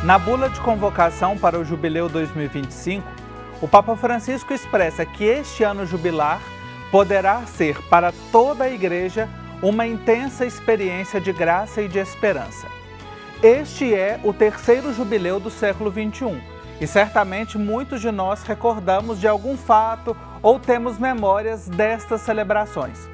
Na bula de convocação para o Jubileu 2025, o Papa Francisco expressa que este ano jubilar poderá ser para toda a Igreja uma intensa experiência de graça e de esperança. Este é o terceiro jubileu do século XXI e certamente muitos de nós recordamos de algum fato ou temos memórias destas celebrações.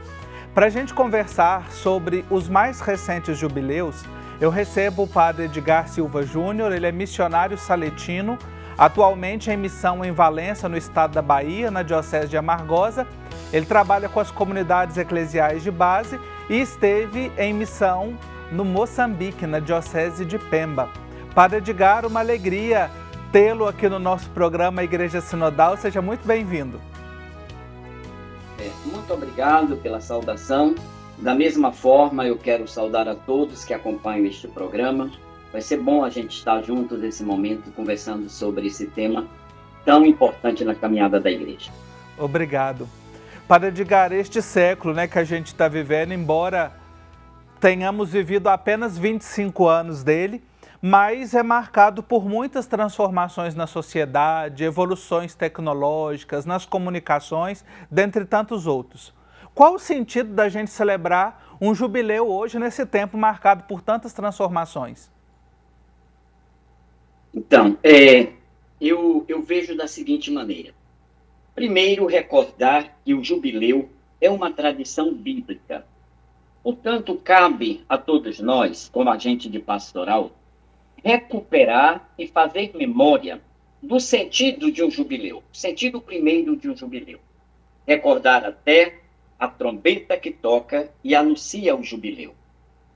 Para a gente conversar sobre os mais recentes jubileus, eu recebo o padre Edgar Silva Júnior. Ele é missionário saletino, atualmente em missão em Valença, no estado da Bahia, na diocese de Amargosa. Ele trabalha com as comunidades eclesiais de base e esteve em missão no Moçambique, na diocese de Pemba. Padre Edgar, uma alegria tê-lo aqui no nosso programa Igreja Sinodal. Seja muito bem-vindo. Muito obrigado pela saudação. Da mesma forma, eu quero saudar a todos que acompanham este programa. Vai ser bom a gente estar juntos nesse momento, conversando sobre esse tema tão importante na caminhada da Igreja. Obrigado. Padre Edgar, este século que a gente está vivendo, embora tenhamos vivido apenas 25 anos dele, mas é marcado por muitas transformações na sociedade, evoluções tecnológicas, nas comunicações, dentre tantos outros. Qual o sentido da gente celebrar um jubileu hoje, nesse tempo marcado por tantas transformações? Então, eu vejo da seguinte maneira. Primeiro, recordar que o jubileu é uma tradição bíblica. Portanto, cabe a todos nós, como agente de pastoral, recuperar e fazer memória do sentido de um jubileu, o sentido primeiro de um jubileu. Recordar até a trombeta que toca e anuncia o jubileu.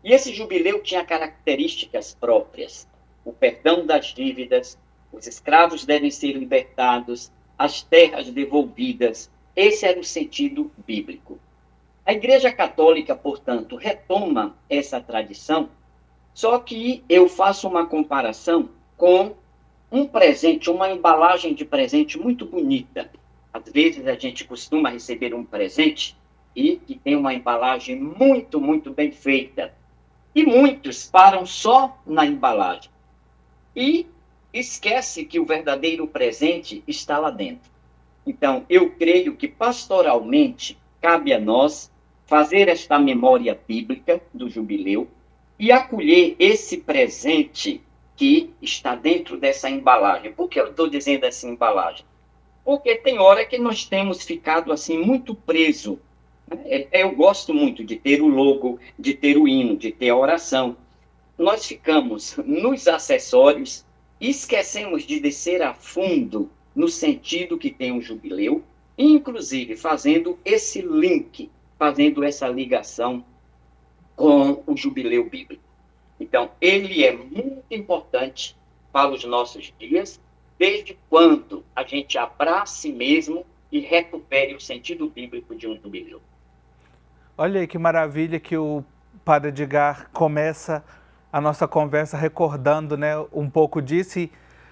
E esse jubileu tinha características próprias. O perdão das dívidas, os escravos devem ser libertados, as terras devolvidas. Esse era o sentido bíblico. A Igreja Católica, portanto, retoma essa tradição, só que eu faço uma comparação com um presente, uma embalagem de presente muito bonita. Às vezes a gente costuma receber um presente e que tem uma embalagem muito, muito bem feita. E muitos param só na embalagem e esquece que o verdadeiro presente está lá dentro. Então, eu creio que pastoralmente cabe a nós fazer esta memória bíblica do jubileu e acolher esse presente que está dentro dessa embalagem. Por que eu estou dizendo essa embalagem? Porque tem hora que nós temos ficado assim muito preso. Eu gosto muito de ter o logo, de ter o hino, de ter a oração. Nós ficamos nos acessórios e esquecemos de descer a fundo no sentido que tem um jubileu, inclusive fazendo esse link, fazendo essa ligação com o jubileu bíblico. Então, ele é muito importante para os nossos dias, desde quando a gente abrace mesmo e recupere o sentido bíblico de um jubileu. Olha aí que maravilha que o Padre Edgar começa a nossa conversa recordando um pouco disso. E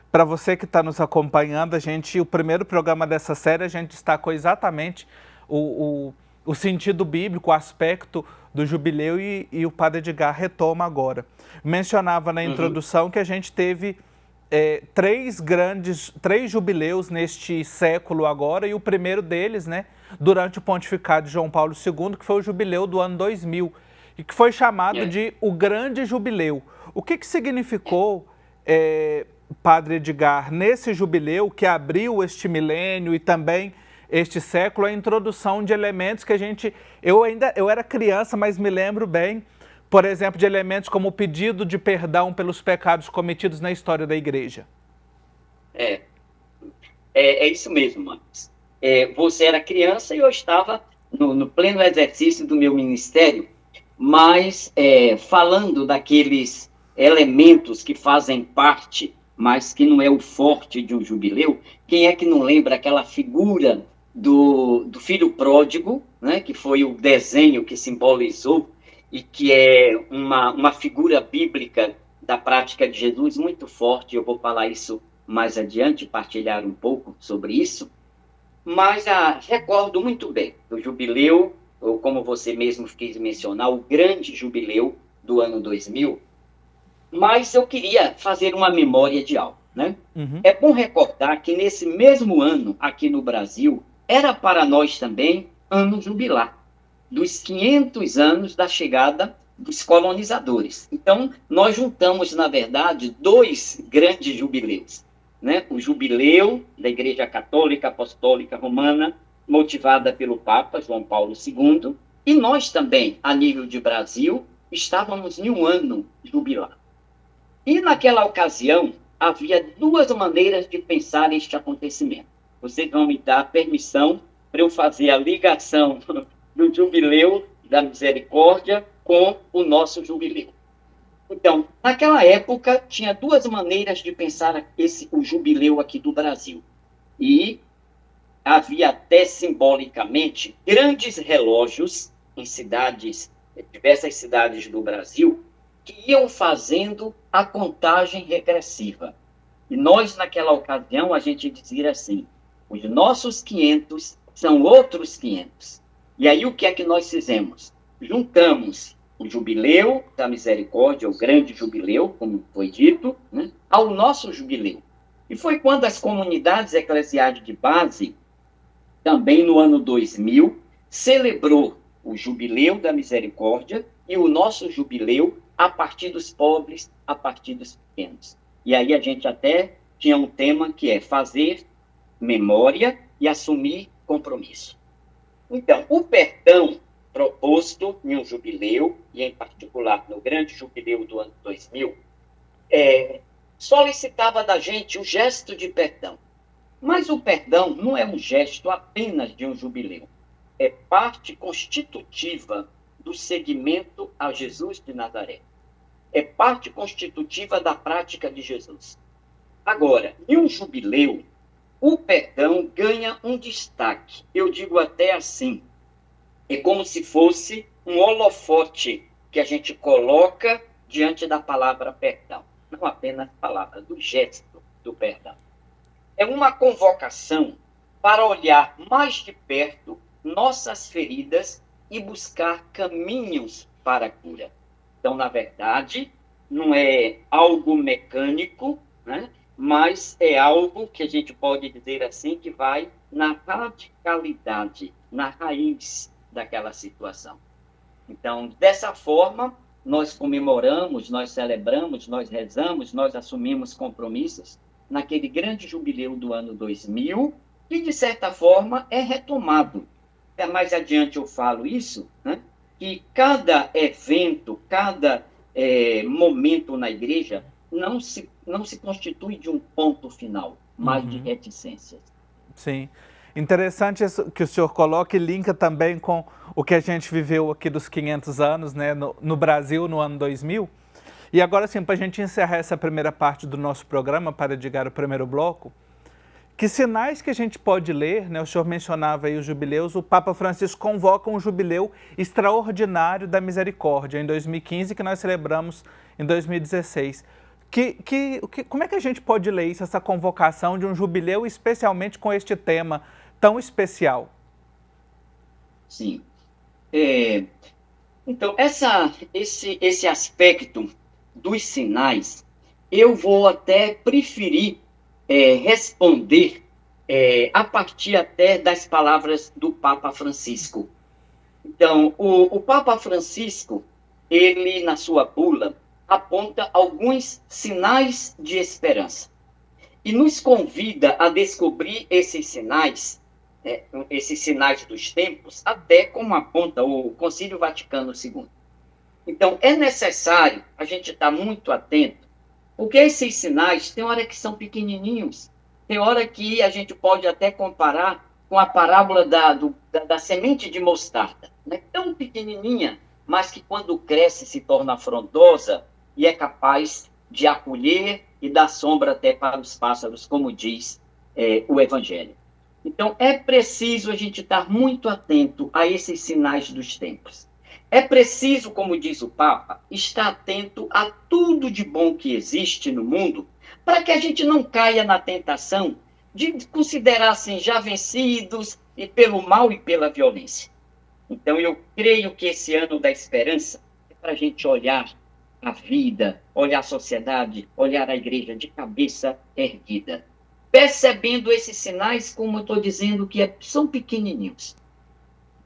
para você que está nos acompanhando, o primeiro programa dessa série, a gente destacou exatamente o sentido bíblico, o aspecto do jubileu e o Padre Edgar retoma agora. Mencionava na introdução que a gente teve três jubileus neste século agora, e o primeiro deles, durante o pontificado de João Paulo II, que foi o jubileu do ano 2000, e que foi chamado de o Grande Jubileu. O que significou, Padre Edgar, nesse jubileu que abriu este milênio e também este século, a introdução de elementos que eu era criança, mas me lembro bem, por exemplo, de elementos como o pedido de perdão pelos pecados cometidos na história da Igreja? É isso mesmo, Marcos. Você era criança e eu estava no pleno exercício do meu ministério, mas falando daqueles elementos que fazem parte, mas que não é o forte de um jubileu, quem é que não lembra aquela figura do filho pródigo, que foi o desenho que simbolizou e que é uma figura bíblica da prática de Jesus muito forte. Eu vou falar isso mais adiante, partilhar um pouco sobre isso, mas recordo muito bem do jubileu, ou como você mesmo quis mencionar, o grande jubileu do ano 2000, Mas eu queria fazer uma memória de algo, né? Uhum. É bom recordar que nesse mesmo ano, aqui no Brasil, era para nós também ano jubilar, dos 500 anos da chegada dos colonizadores. Então, nós juntamos, na verdade, dois grandes jubileus, né? O jubileu da Igreja Católica Apostólica Romana, motivada pelo Papa João Paulo II, e nós também, a nível de Brasil, estávamos em um ano jubilar. E naquela ocasião, havia duas maneiras de pensar este acontecimento. Vocês vão me dar permissão para eu fazer a ligação do jubileu da misericórdia com o nosso jubileu. Então, naquela época, tinha duas maneiras de pensar o jubileu aqui do Brasil. E havia até simbolicamente grandes relógios em diversas cidades do Brasil, que iam fazendo a contagem regressiva. E nós, naquela ocasião, a gente dizia assim, os nossos 500 são outros 500. E aí o que é que nós fizemos? Juntamos o jubileu da misericórdia, o grande jubileu, como foi dito, né, ao nosso jubileu. E foi quando as comunidades eclesiais de base, também no ano 2000, celebrou o jubileu da misericórdia e o nosso jubileu a partir dos pobres, a partir dos pequenos. E aí a gente até tinha um tema que é fazer memória e assumir compromisso. Então, o perdão proposto em um jubileu, e em particular no grande jubileu do ano 2000, solicitava da gente o gesto de perdão. Mas o perdão não é um gesto apenas de um jubileu. É parte constitutiva do seguimento a Jesus de Nazaré. É parte constitutiva da prática de Jesus. Agora, em um jubileu, o perdão ganha um destaque. Eu digo até assim, é como se fosse um holofote que a gente coloca diante da palavra perdão. Não apenas a palavra, do gesto do perdão. É uma convocação para olhar mais de perto nossas feridas e buscar caminhos para a cura. Então, na verdade, não é algo mecânico, né? Mas é algo que a gente pode dizer assim, que vai na radicalidade, na raiz daquela situação. Então, dessa forma, nós comemoramos, nós celebramos, nós rezamos, nós assumimos compromissos naquele grande jubileu do ano 2000, que, de certa forma, é retomado. Mais adiante eu falo isso, né? Que cada evento, cada momento na igreja não se constitui de um ponto final, mas de reticências. Sim. Interessante isso que o senhor coloca e linka também com o que a gente viveu aqui dos 500 anos, né, no Brasil, no ano 2000. E agora, sim, para a gente encerrar essa primeira parte do nosso programa, para ligar o primeiro bloco, que sinais que a gente pode ler, né? O senhor mencionava aí os jubileus, o Papa Francisco convoca um jubileu extraordinário da misericórdia, em 2015, que nós celebramos em 2016. Como é que a gente pode ler isso, essa convocação de um jubileu, especialmente com este tema tão especial? Sim. Então, esse aspecto dos sinais, eu vou até preferir responder a partir até das palavras do Papa Francisco. Então, o Papa Francisco, ele, na sua bula, aponta alguns sinais de esperança e nos convida a descobrir esses sinais dos tempos, até como aponta o Concílio Vaticano II. Então, é necessário a gente estar muito atento, porque esses sinais, tem hora que são pequenininhos, tem hora que a gente pode até comparar com a parábola da semente de mostarda, né? Tão pequenininha, mas que quando cresce se torna frondosa e é capaz de acolher e dar sombra até para os pássaros, como diz o Evangelho. Então, é preciso a gente estar muito atento a esses sinais dos tempos. É preciso, como diz o Papa, estar atento a tudo de bom que existe no mundo, para que a gente não caia na tentação de considerar-se já vencidos e pelo mal e pela violência. Então, eu creio que esse ano da esperança é para a gente olhar a vida, olhar a sociedade, olhar a igreja de cabeça erguida. Percebendo esses sinais, como eu estou dizendo, que são pequenininhos.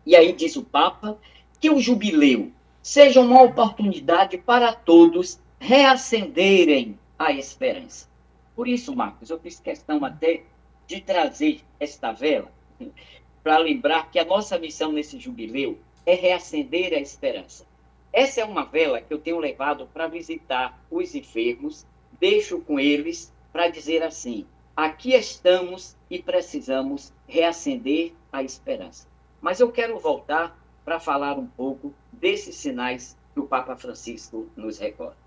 E aí diz o Papa que o jubileu seja uma oportunidade para todos reacenderem a esperança. Por isso, Marcos, eu fiz questão até de trazer esta vela para lembrar que a nossa missão nesse jubileu é reacender a esperança. Essa é uma vela que eu tenho levado para visitar os enfermos, deixo com eles para dizer assim: aqui estamos e precisamos reacender a esperança. Mas eu quero voltar para falar um pouco desses sinais que o Papa Francisco nos recorda.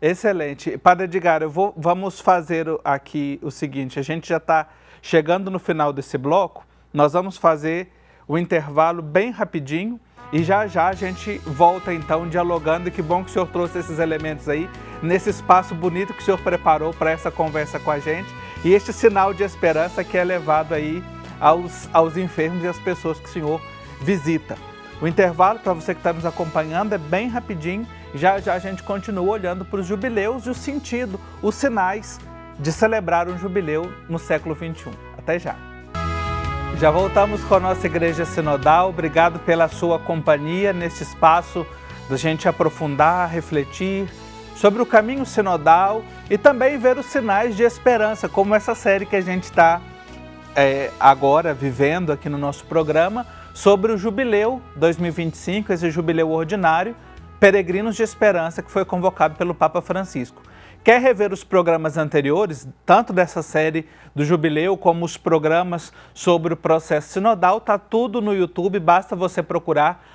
Excelente. Padre Edgar, vamos fazer aqui o seguinte: a gente já está chegando no final desse bloco, nós vamos fazer o intervalo bem rapidinho e já já a gente volta então dialogando. E que bom que o senhor trouxe esses elementos aí, nesse espaço bonito que o senhor preparou para essa conversa com a gente, e este sinal de esperança que é levado aí aos enfermos e às pessoas que o senhor visita. O intervalo, para você que está nos acompanhando, é bem rapidinho. Já já a gente continua olhando para os jubileus e o sentido, os sinais de celebrar um jubileu no século XXI. Até já. Já voltamos com a nossa Igreja Sinodal. Obrigado pela sua companhia neste espaço da gente aprofundar, refletir sobre o caminho sinodal e também ver os sinais de esperança, como essa série que a gente está agora vivendo aqui no nosso programa, sobre o Jubileu 2025, esse jubileu ordinário, Peregrinos de Esperança, que foi convocado pelo Papa Francisco. Quer rever os programas anteriores, tanto dessa série do Jubileu, como os programas sobre o processo sinodal? Está tudo no YouTube, basta você procurar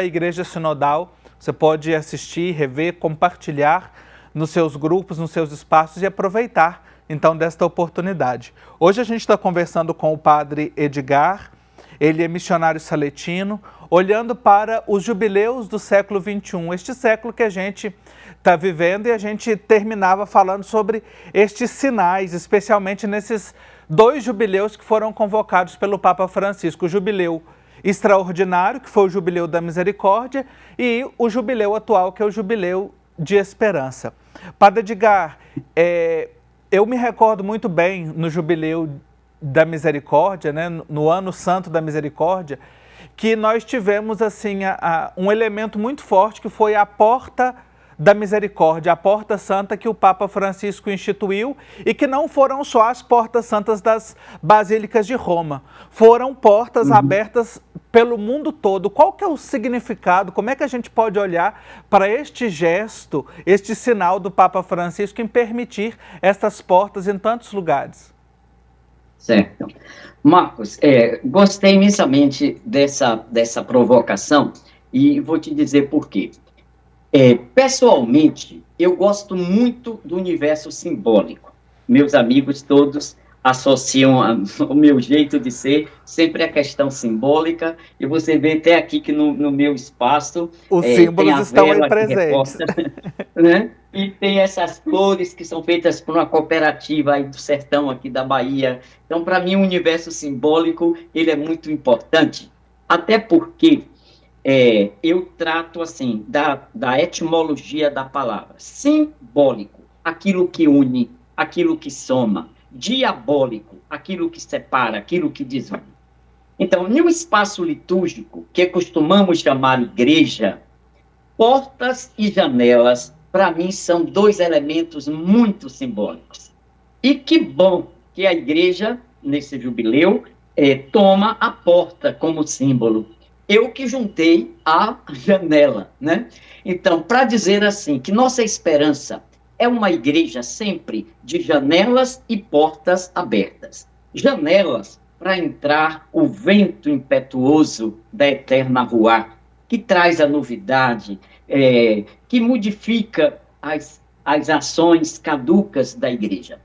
@Igreja Sinodal. Você pode assistir, rever, compartilhar nos seus grupos, nos seus espaços e aproveitar, então, desta oportunidade. Hoje a gente está conversando com o Padre Edgar. Ele é missionário saletino, olhando para os jubileus do século XXI, este século que a gente está vivendo, e a gente terminava falando sobre estes sinais, especialmente nesses 2 jubileus que foram convocados pelo Papa Francisco: o jubileu extraordinário, que foi o jubileu da misericórdia, e o jubileu atual, que é o jubileu de esperança. Padre Edgar, eu me recordo muito bem no jubileu da misericórdia, né, no ano santo da misericórdia, que nós tivemos assim um elemento muito forte, que foi a porta da misericórdia, a porta santa que o Papa Francisco instituiu, e que não foram só as portas santas das basílicas de Roma, foram portas abertas pelo mundo todo. Qual que é o significado, como é que a gente pode olhar para este gesto, este sinal do Papa Francisco em permitir essas portas em tantos lugares? Certo. Marcos, gostei imensamente dessa provocação e vou te dizer por quê. Pessoalmente, eu gosto muito do universo simbólico. Meus amigos todos associam o meu jeito de ser sempre a questão simbólica, e você vê até aqui que no meu espaço os símbolos estão aí presentes. Né? E tem essas flores que são feitas por uma cooperativa aí do sertão aqui da Bahia. Então, para mim, o universo simbólico ele é muito importante, até porque eu trato assim da etimologia da palavra. Simbólico, aquilo que une, aquilo que soma. Diabólico, aquilo que separa, aquilo que desune. Então, no espaço litúrgico, que costumamos chamar igreja, portas e janelas, para mim, são 2 elementos muito simbólicos. E que bom que a igreja, nesse jubileu, toma a porta como símbolo. Eu que juntei a janela, né? Então, para dizer assim, que nossa esperança é uma igreja sempre de janelas e portas abertas. Janelas para entrar o vento impetuoso da eterna rua, que traz a novidade, que modifica as ações caducas da igreja.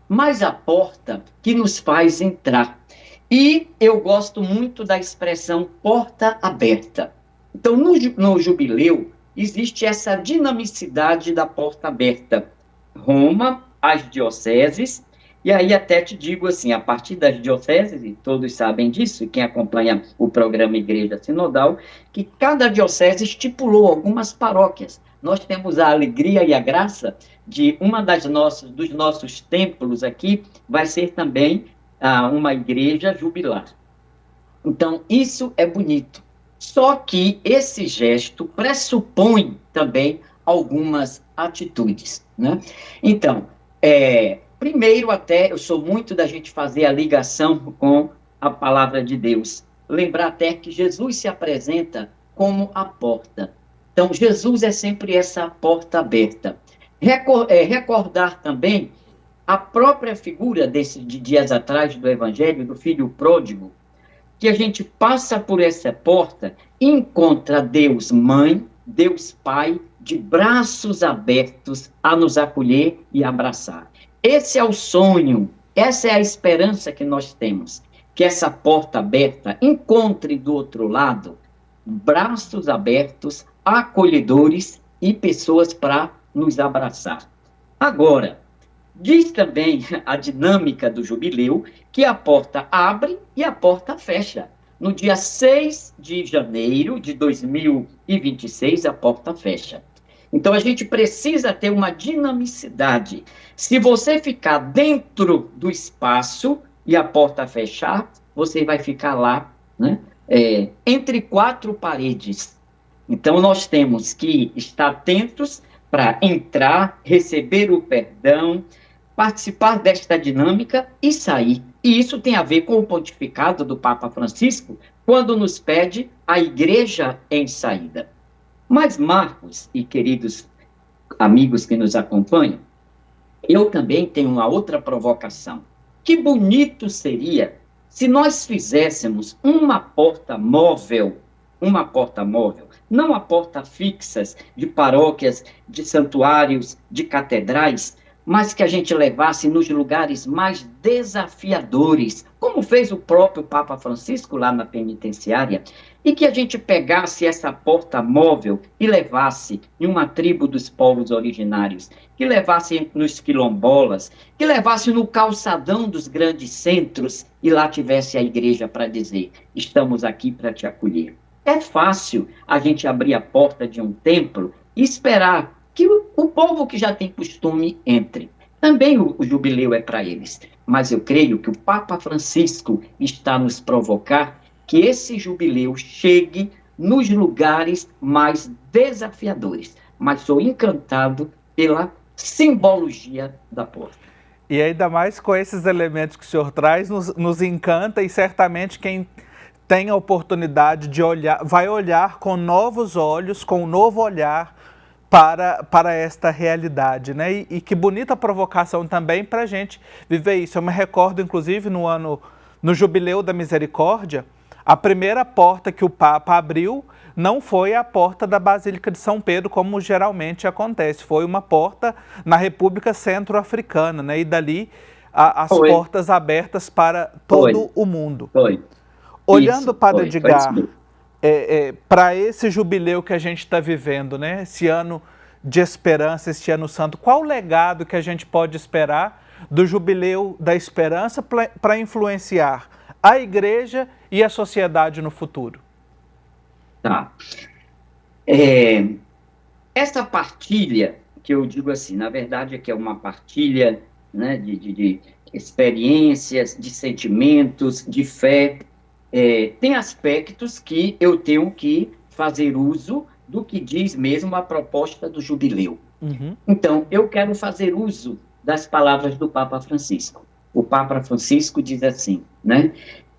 Mas a porta que nos faz entrar. E eu gosto muito da expressão porta aberta. Então, no jubileu, existe essa dinamicidade da porta aberta. Roma, as dioceses, e aí até te digo assim, a partir das dioceses, e todos sabem disso, e quem acompanha o programa Igreja Sinodal, que cada diocese estipulou algumas paróquias nós temos a alegria e a graça de dos nossos templos aqui, vai ser também uma igreja jubilar. Então, isso é bonito. Só que esse gesto pressupõe também algumas atitudes, né? Então, primeiro até, eu sou muito da gente fazer a ligação com a palavra de Deus. Lembrar até que Jesus se apresenta como a porta. Então, Jesus é sempre essa porta aberta. Recordar também a própria figura de dias atrás do Evangelho, do filho pródigo, que a gente passa por essa porta e encontra Deus Mãe, Deus Pai, de braços abertos a nos acolher e abraçar. Esse é o sonho, essa é a esperança que nós temos, que essa porta aberta encontre do outro lado braços abertos, acolhedores e pessoas para nos abraçar. Agora, diz também a dinâmica do jubileu que a porta abre e a porta fecha. No dia 6 de janeiro de 2026, a porta fecha. Então, a gente precisa ter uma dinamicidade. Se você ficar dentro do espaço e a porta fechar, você vai ficar lá, né, entre quatro paredes. Então, nós temos que estar atentos para entrar, receber o perdão, participar desta dinâmica e sair. E isso tem a ver com o pontificado do Papa Francisco, quando nos pede a igreja em saída. Mas, Marcos e queridos amigos que nos acompanham, eu também tenho uma outra provocação. Que bonito seria se nós fizéssemos uma porta móvel, não a porta fixas de paróquias, de santuários, de catedrais, mas que a gente levasse nos lugares mais desafiadores, como fez o próprio Papa Francisco lá na penitenciária, e que a gente pegasse essa porta móvel e levasse em uma tribo dos povos originários, que levasse nos quilombolas, que levasse no calçadão dos grandes centros e lá tivesse a igreja para dizer: estamos aqui para te acolher. É fácil a gente abrir a porta de um templo e esperar que o povo que já tem costume entre. Também o jubileu é para eles. Mas eu creio que o Papa Francisco está a nos provocar que esse jubileu chegue nos lugares mais desafiadores. Mas sou encantado pela simbologia da porta. E ainda mais com esses elementos que o senhor traz, nos encanta, e certamente quem tem a oportunidade de olhar, vai olhar com novos olhos, com um novo olhar para esta realidade, né? E que bonita provocação também para a gente viver isso. Eu me recordo, inclusive, no Jubileu da Misericórdia, a primeira porta que o Papa abriu não foi a porta da Basílica de São Pedro, como geralmente acontece, foi uma porta na República Centro-Africana, né? E dali as portas abertas para todo o mundo. Olhando para Edgar, para esse jubileu que a gente está vivendo, né? Esse ano de esperança, este ano santo, qual o legado que a gente pode esperar do Jubileu da Esperança para influenciar a igreja e a sociedade no futuro? Tá. Essa partilha, que eu digo assim, na verdade é que é uma partilha, né, de experiências, de sentimentos, de fé. Tem aspectos que eu tenho que fazer uso do que diz mesmo a proposta do jubileu. Uhum. Então, eu quero fazer uso das palavras do Papa Francisco. O Papa Francisco diz assim, né,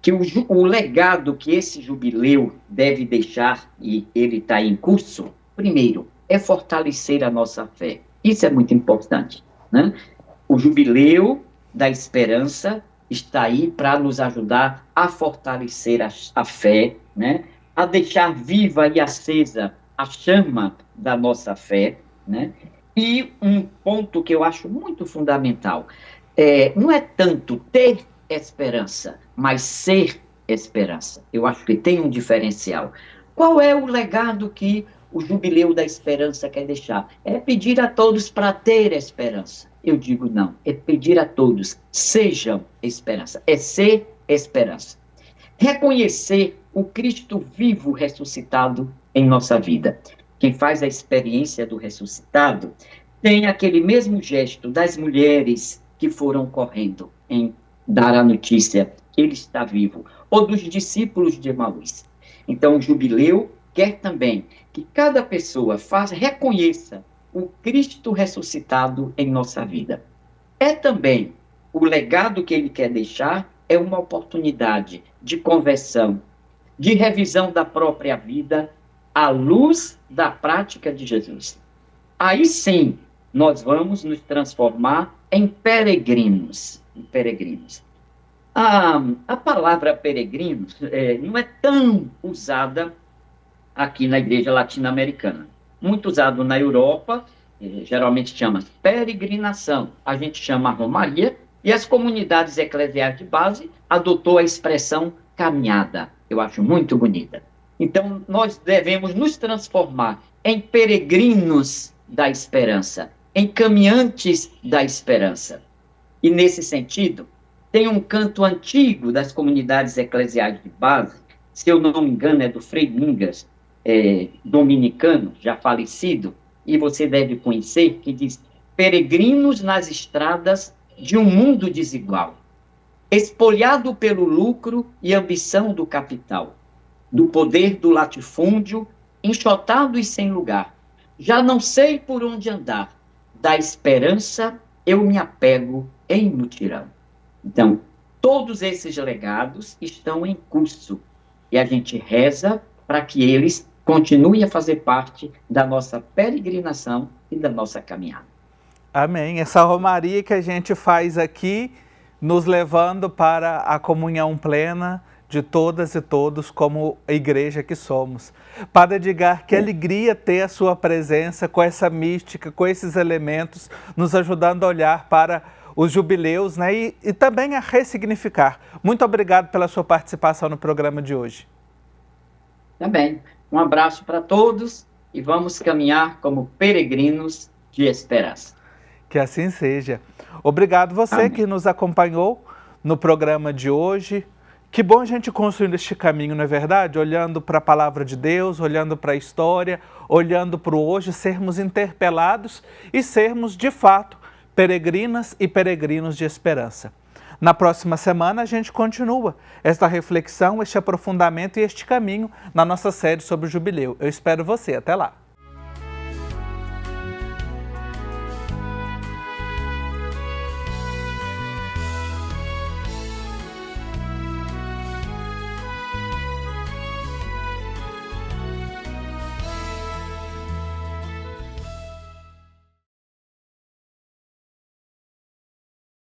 que o legado que esse jubileu deve deixar, e ele está em curso, primeiro, é fortalecer a nossa fé. Isso é muito importante, né? O jubileu da esperança está aí para nos ajudar a fortalecer a fé, né? A deixar viva e acesa a chama da nossa fé, né? E um ponto que eu acho muito fundamental, não é tanto ter esperança, mas ser esperança. Eu acho que tem um diferencial. Qual é o legado que o Jubileu da Esperança quer deixar? É pedir a todos para ter esperança. Eu digo não, é pedir a todos, sejam esperança, é ser esperança. Reconhecer o Cristo vivo ressuscitado em nossa vida. quem faz a experiência do ressuscitado, tem aquele mesmo gesto das mulheres que foram correndo em dar a notícia que ele está vivo, ou dos discípulos de Emaús. Então, o jubileu quer também que cada pessoa reconheça o Cristo ressuscitado em nossa vida. É também o legado que ele quer deixar, é uma oportunidade de conversão, de revisão da própria vida, à luz da prática de Jesus. Aí sim, nós vamos nos transformar em peregrinos. A palavra peregrinos não é tão usada aqui na igreja latino-americana. Muito usado na Europa, geralmente chama peregrinação. A gente chama romaria, e as comunidades eclesiais de base adotou a expressão caminhada. Eu acho muito bonita. Então, nós devemos nos transformar em peregrinos da esperança, em caminhantes da esperança. E, nesse sentido, tem um canto antigo das comunidades eclesiais de base, se eu não me engano, é do Frei Mingas, dominicano, já falecido, e você deve conhecer, que diz: peregrinos nas estradas de um mundo desigual, espolhado pelo lucro e ambição do capital, do poder do latifúndio, enxotado e sem lugar. Já não sei por onde andar, da esperança eu me apego em mutirão. Então, todos esses legados estão em curso, e a gente reza para que eles continuem a fazer parte da nossa peregrinação e da nossa caminhada. Amém. Essa romaria que a gente faz aqui, nos levando para a comunhão plena de todas e todos como a igreja que somos. Padre Edgar, que alegria ter a sua presença com essa mística, com esses elementos, nos ajudando a olhar para os jubileus, né? E também a ressignificar. Muito obrigado pela sua participação no programa de hoje. Também. Um abraço para todos e vamos caminhar como peregrinos de esperança. Que assim seja. Obrigado você Amém. Que nos acompanhou no programa de hoje. Que bom a gente construindo este caminho, não é verdade? Olhando para a palavra de Deus, olhando para a história, olhando para o hoje, sermos interpelados e sermos, de fato, peregrinas e peregrinos de esperança. Na próxima semana a gente continua esta reflexão, este aprofundamento e este caminho na nossa série sobre o jubileu. Eu espero você. Até lá!